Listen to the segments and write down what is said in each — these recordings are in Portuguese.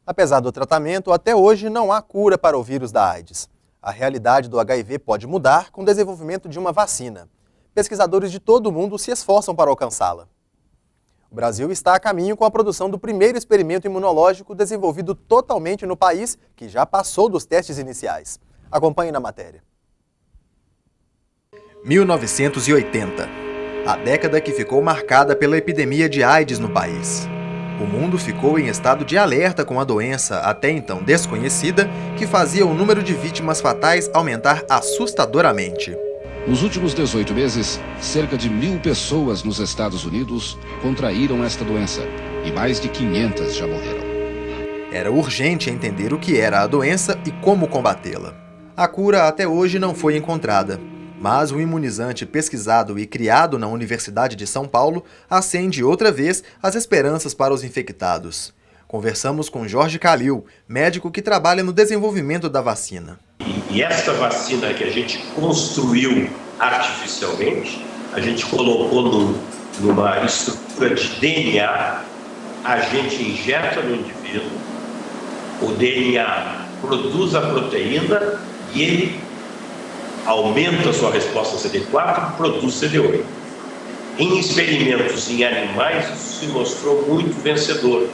Apesar do tratamento, até hoje não há cura para o vírus da AIDS. A realidade do HIV pode mudar com o desenvolvimento de uma vacina. Pesquisadores de todo o mundo se esforçam para alcançá-la. O Brasil está a caminho com a produção do primeiro experimento imunológico desenvolvido totalmente no país, que já passou dos testes iniciais. Acompanhe na matéria. 1980. A década que ficou marcada pela epidemia de AIDS no país. O mundo ficou em estado de alerta com a doença, até então desconhecida, que fazia o número de vítimas fatais aumentar assustadoramente. Nos últimos 18 meses, cerca de 1.000 pessoas nos Estados Unidos contraíram esta doença e mais de 500 já morreram. Era urgente entender o que era a doença e como combatê-la. A cura até hoje não foi encontrada, mas o imunizante pesquisado e criado na Universidade de São Paulo acende outra vez as esperanças para os infectados. Conversamos com Jorge Calil, médico que trabalha no desenvolvimento da vacina. E esta vacina que a gente construiu artificialmente, a gente colocou numa estrutura de DNA, a gente injeta no indivíduo, o DNA produz a proteína e ele aumenta a sua resposta CD4 e produz CD8. Em experimentos em animais, isso se mostrou muito vencedor.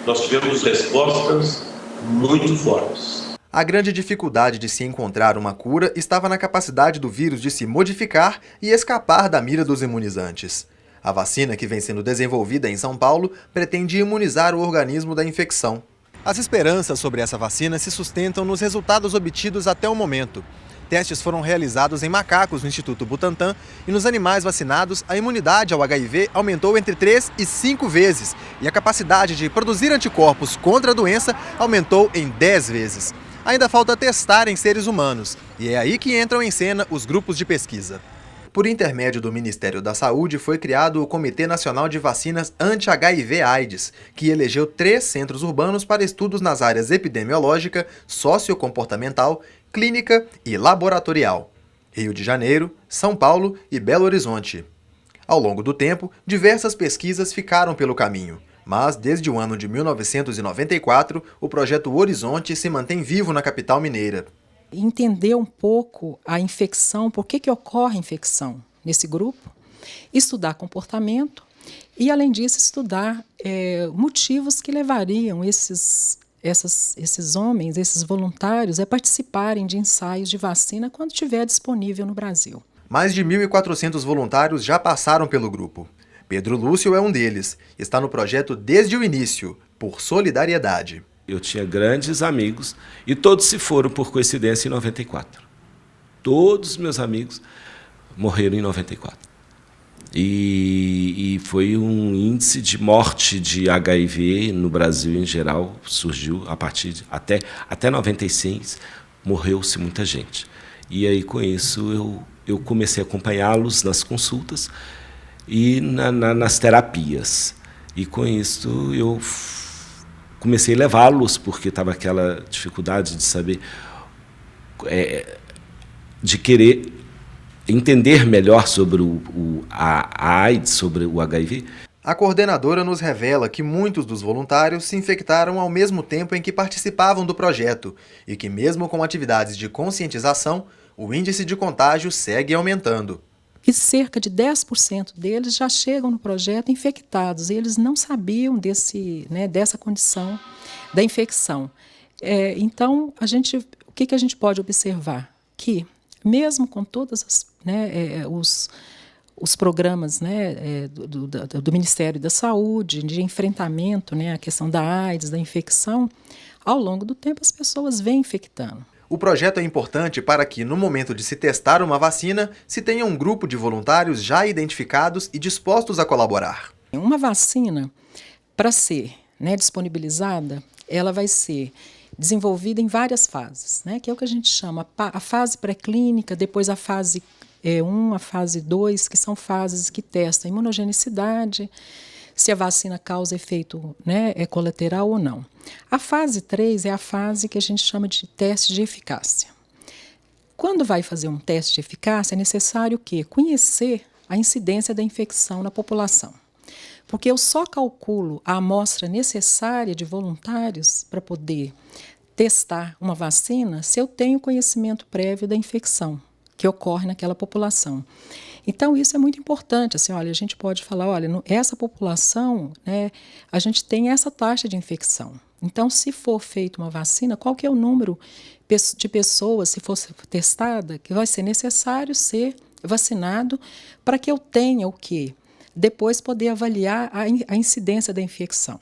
Nós tivemos respostas muito fortes. A grande dificuldade de se encontrar uma cura estava na capacidade do vírus de se modificar e escapar da mira dos imunizantes. A vacina que vem sendo desenvolvida em São Paulo pretende imunizar o organismo da infecção. As esperanças sobre essa vacina se sustentam nos resultados obtidos até o momento. Testes foram realizados em macacos no Instituto Butantan e nos animais vacinados, a imunidade ao HIV aumentou entre 3 e 5 vezes e a capacidade de produzir anticorpos contra a doença aumentou em 10 vezes. Ainda falta testar em seres humanos e é aí que entram em cena os grupos de pesquisa. Por intermédio do Ministério da Saúde, foi criado o Comitê Nacional de Vacinas Anti-HIV/AIDS, que elegeu 3 centros urbanos para estudos nas áreas epidemiológica, sociocomportamental, clínica e laboratorial: Rio de Janeiro, São Paulo e Belo Horizonte. Ao longo do tempo, diversas pesquisas ficaram pelo caminho, mas desde o ano de 1994, o projeto Horizonte se mantém vivo na capital mineira. Entender um pouco a infecção, por que ocorre a infecção nesse grupo, estudar comportamento e, além disso, estudar motivos que levariam esses homens, esses voluntários, a participarem de ensaios de vacina quando estiver disponível no Brasil. Mais de 1.400 voluntários já passaram pelo grupo. Pedro Lúcio é um deles. Está no projeto desde o início, por solidariedade. Eu tinha grandes amigos e todos se foram por coincidência em 94. Todos meus amigos morreram em 94. E foi um índice de morte de HIV no Brasil em geral, surgiu a partir de até 96, morreu-se muita gente. E aí com isso eu comecei a acompanhá-los nas consultas e nas terapias. E com isso eu comecei a levá-los, porque estava aquela dificuldade de saber, de querer entender melhor sobre a AIDS, sobre o HIV. A coordenadora nos revela que muitos dos voluntários se infectaram ao mesmo tempo em que participavam do projeto e que, mesmo com atividades de conscientização, o índice de contágio segue aumentando. E cerca de 10% deles já chegam no projeto infectados. E eles não sabiam dessa condição da infecção. Então, o que a gente pode observar? Que, mesmo com todos os programas do Ministério da Saúde, de enfrentamento à questão da AIDS, da infecção, ao longo do tempo as pessoas vêm infectando. O projeto é importante para que, no momento de se testar uma vacina, se tenha um grupo de voluntários já identificados e dispostos a colaborar. Uma vacina, para ser disponibilizada, ela vai ser desenvolvida em várias fases, que é o que a gente chama a fase pré-clínica, depois a fase 1, a fase 2, que são fases que testam a imunogenicidade, se a vacina causa efeito colateral ou não. A fase 3 é a fase que a gente chama de teste de eficácia. Quando vai fazer um teste de eficácia, é necessário conhecer a incidência da infecção na população. Porque eu só calculo a amostra necessária de voluntários para poder testar uma vacina se eu tenho conhecimento prévio da infecção que ocorre naquela população. Então, isso é muito importante. Assim, olha, a gente pode falar, olha, essa população, né, a gente tem essa taxa de infecção. Então, se for feita uma vacina, qual que é o número de pessoas, se for testada, que vai ser necessário ser vacinado para que eu tenha o quê? Depois poder avaliar a incidência da infecção.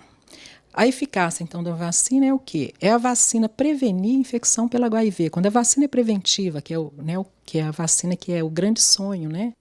A eficácia, então, da vacina é o quê? É a vacina prevenir infecção pelo HIV. Quando a vacina é preventiva, que é a vacina que é o grande sonho, né,